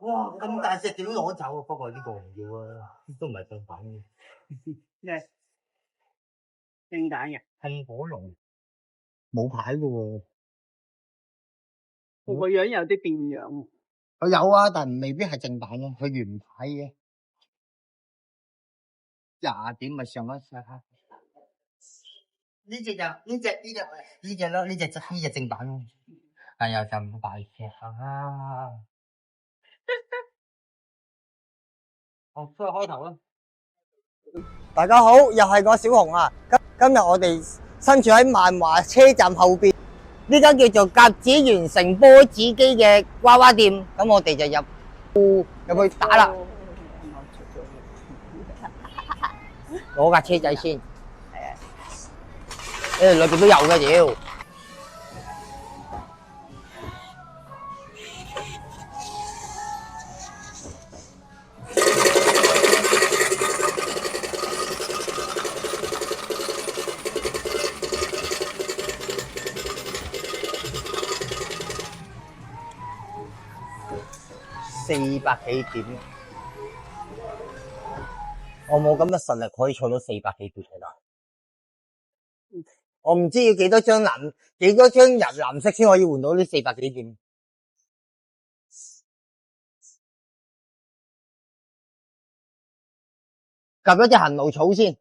哇，咁大隻點攞走啊？不過呢個唔要啊，都唔係正版嘅。咩？正版嘅？噴火龍冇牌嘅喎。佢個樣有啲變樣。佢有啊，但係未必係正版嘅，佢原牌嘅。廿點咪上一晒下。呢隻咯，呢隻正版咯。係啊，就唔大隻啊。好，出去開頭啦。大家好，又係我小紅啊。今日我哋身處喺萬華車站後邊呢間叫做甲子園城波子機嘅娃娃店，咁我哋就入去打啦。攞架車仔先。係啊。裏邊都有嘅屌。400幾點，我冇咁嘅實力可以坐到400幾點啦。我唔知要幾多張藍色先可以換到呢400幾點。夾咗隻行路草先。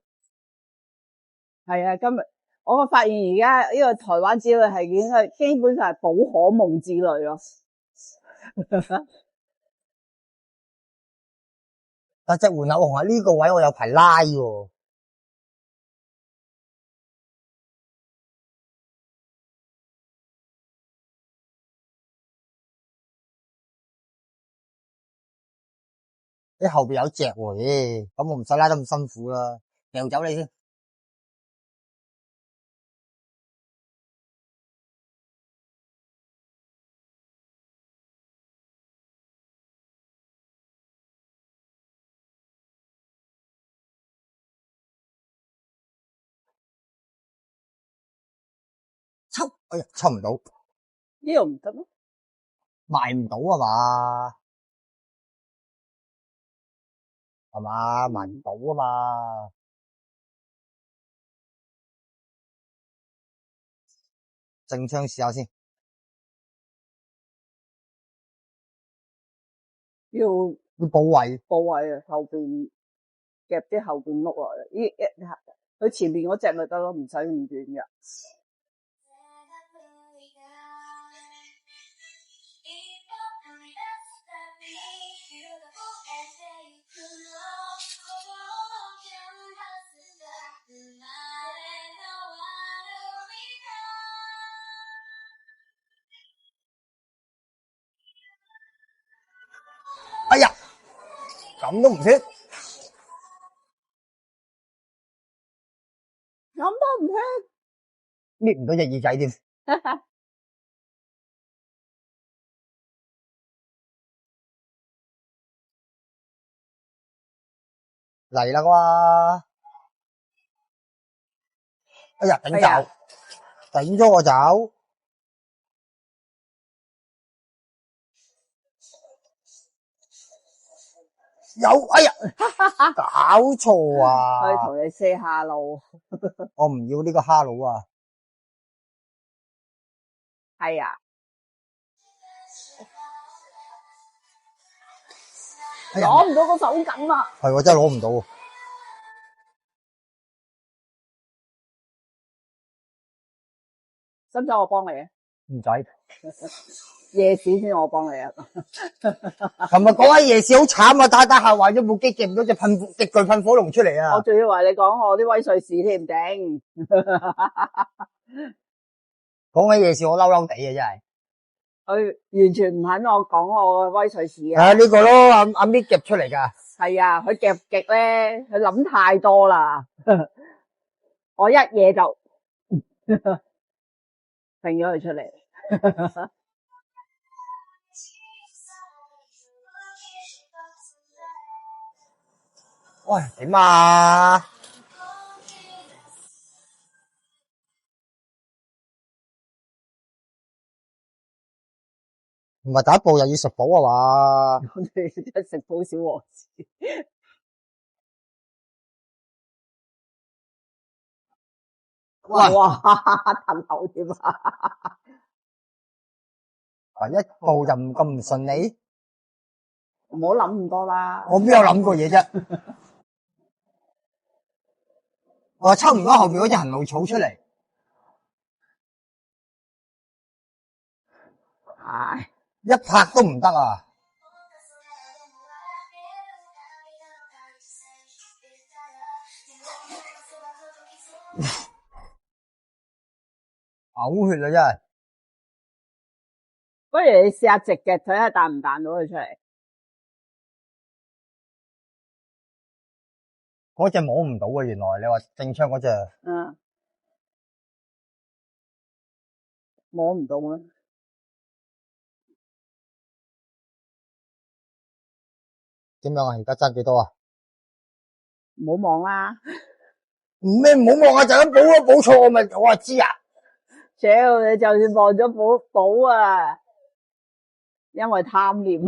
係啊，今日我發現而家呢個台灣之旅係已經係基本上係寶可夢之旅咯。但隻換口紅喺呢個位我有排拉喎。後邊有隻喎，咁我唔使拉得咁辛苦啦，掉走你先。哎呀，抽唔到。呢度唔得咩？賣唔到啊嘛？係嘛？賣唔到啊嘛？正槍試下先。要保衛啊，後邊夾啲後邊碌落嚟。佢前面嗰隻咪得咯，唔使咁遠嘅。哎呀，咁都唔識，咁都唔識，搣唔到隻耳仔添。嚟啦啩！哎呀，頂走，頂咗我走。有，哎呀，搞錯啊！可以同你 say hello。我唔要呢個哈佬啊！係啊，攞唔到個手感啊！係，我真係攞唔到。使唔使我幫你啊？唔使。夜市先我幫你啊！琴日講喺夜市好慘啊，打下壞咗部機，夾唔到隻極巨噴火龍出嚟啊！我仲以為你講我啲威水史添，頂！講起夜市我嬲嬲地啊，真係。佢完全唔肯我講我嘅威水史啊！呢個咯，阿咪夾出嚟噶。係啊，佢夾極咧，佢諗太多啦。我一嘢就揈咗佢出嚟。喂，點啊？唔係第一步又要食補啊嘛？我哋一食補小王子。哇！騰頭添啊！一步就咁唔順利，唔好諗咁多啦。我邊有諗過嘢啫？我抽唔到後邊嗰隻行路草出嚟，唉，一拍都唔得啊！嘔血啦真係。不如你試下直嘅睇下彈唔彈到佢出嚟。嗰隻摸唔到啊！原來你話正槍嗰隻，嗯，摸唔到咩？點樣啊？而家爭幾多啊？唔好望啦！咩唔好望啊？就咁補啊，補錯我咪我知啊！屌，你就算望咗補啊，因為貪念。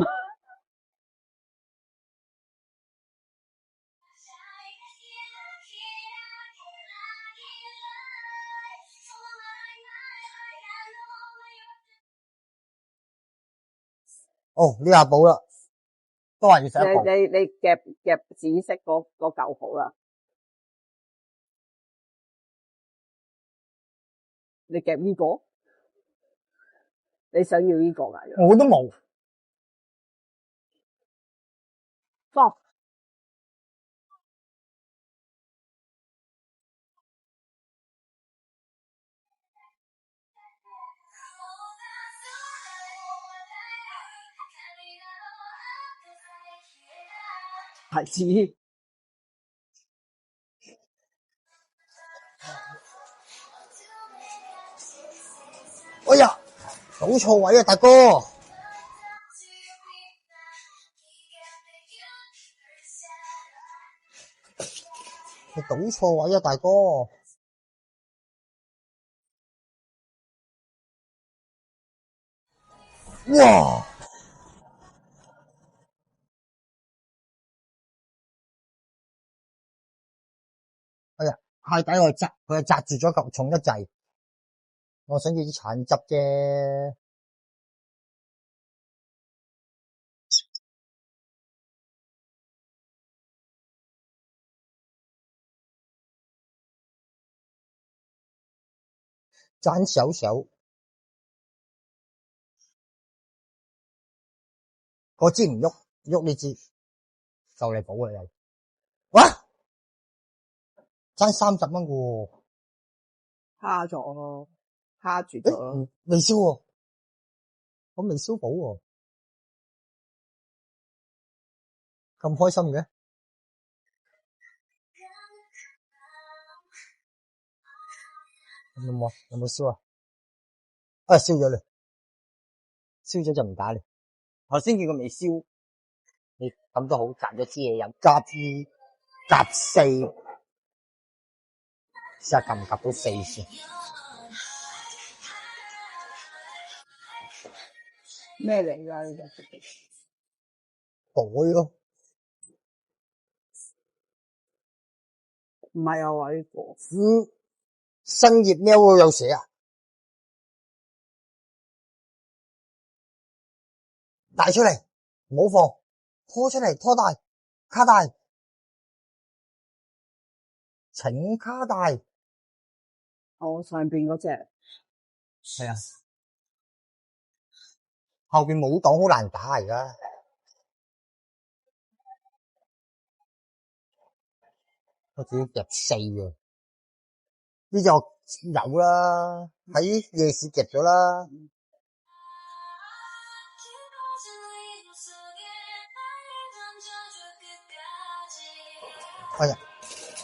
哦，呢下補啦，都係要食一步。你夾紫色嗰嚿好啦，你夾呢個，你想要呢個㗎？我都冇。放牌子。哎呀，倒錯位啊，大哥！你倒錯位啊，大哥！哇！哎呀，蟹底我紮，佢係紮住咗嚿重一滯。我想要啲橙汁啫。爭少少，嗰支唔喐，喐呢支就嚟補啦又。哇！爭30蚊嘅喎。蝦咗咯，蝦住咗咯。未燒喎，我未燒補喎，咁開心嘅。有冇燒啊？啊，燒咗啦，燒咗就唔打啦。頭先見佢未燒，你咁都好，賺咗支嘢飲。夾四，試下夾唔夾到4先。咩嚟㗎呢隻？袋咯，唔係啊，呢個。新葉喵會有寫啊？帶出嚟，唔好放，拖出嚟，拖大，卡大，請卡大。哦，上邊嗰隻。係啊，後邊冇檔好難打而家。我只要夾4啊，呢隻我有啦，喺夜市夾咗啦。哎呀，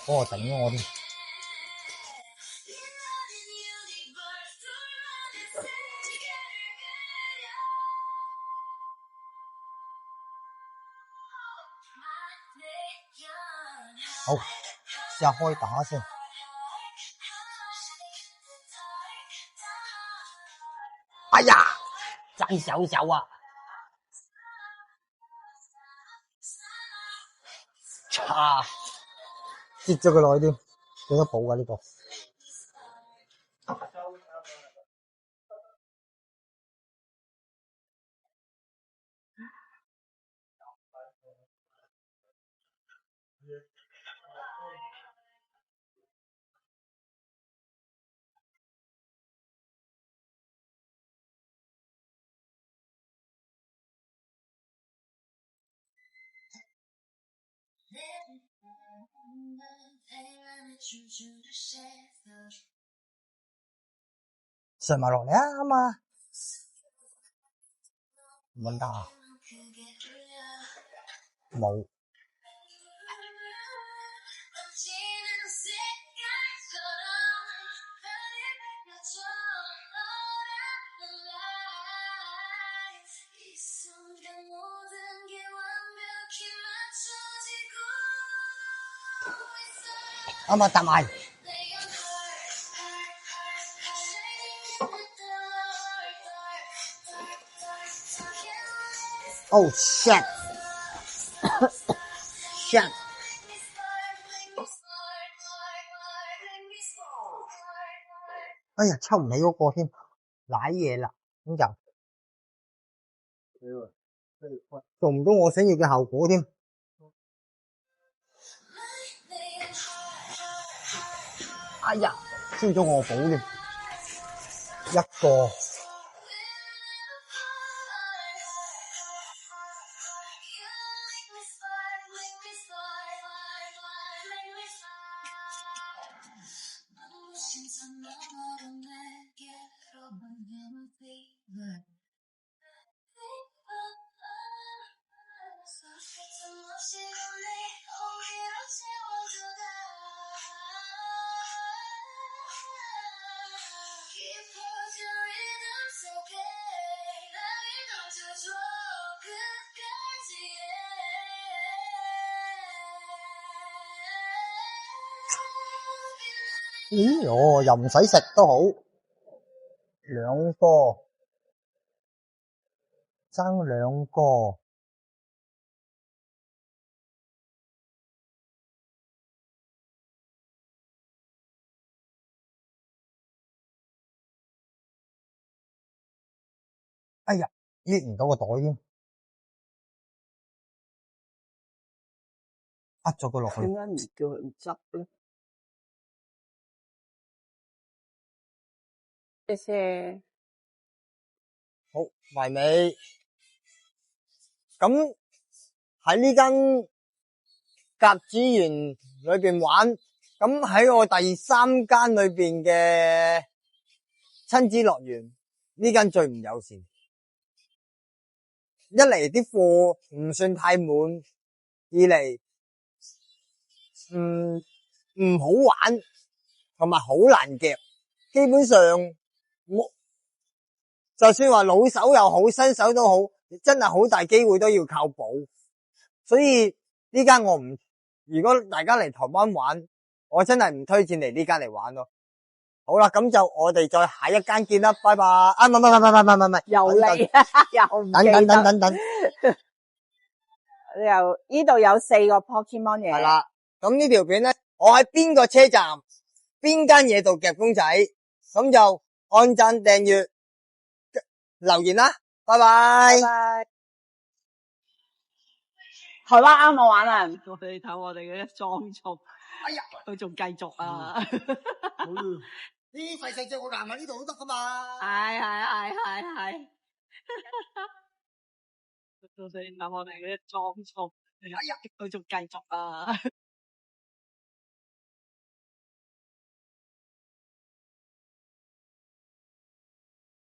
幫我頂我添。好，試下開打先。哎呀，爭少少啊！啊，跌咗佢落去添，點得補㗎呢個？上埋落嚟啊，啱啊，唔揾得啊，冇。啱啊，搭埋。Oh shit！ shit！ 哎呀，抽唔起嗰個添，瀨嘢啦，咁就做唔到我想要嘅效果添。哎呀，燒咗我寶添，一個。咦，又唔使食都好，兩個，爭兩個。哎呀，搣唔到個袋添，呃咗佢落去。點解唔叫佢執咧？謝謝。好，埋尾。咁喺呢間甲子園裏邊玩，咁喺我第三間裏邊嘅親子樂園，呢間最唔友善。一嚟啲貨唔算太滿，二嚟唔好玩，同埋好難夾。基本上我就算話老手又好，新手都好，真係好大機會都要靠補。所以呢間我唔，如果大家嚟台灣玩，我真係唔推薦嚟呢間嚟玩咯。好啦，咁就我哋再下一間見啦，拜拜。啊，唔，又嚟啊，又唔記得。等。又呢度有4個 Pokemon 嘢。係啦，咁呢條片咧，我喺邊個車站，邊間嘢度夾公仔，咁就按讚訂閱留言啦，拜拜。拜拜。台灣啱我玩啊！我哋睇我哋嘅裝束，哎呀，佢仲繼續啊！呢啲細細隻我行埋呢度都得噶嘛。係。我哋睇我哋嘅裝束，哎呀，佢仲繼續啊！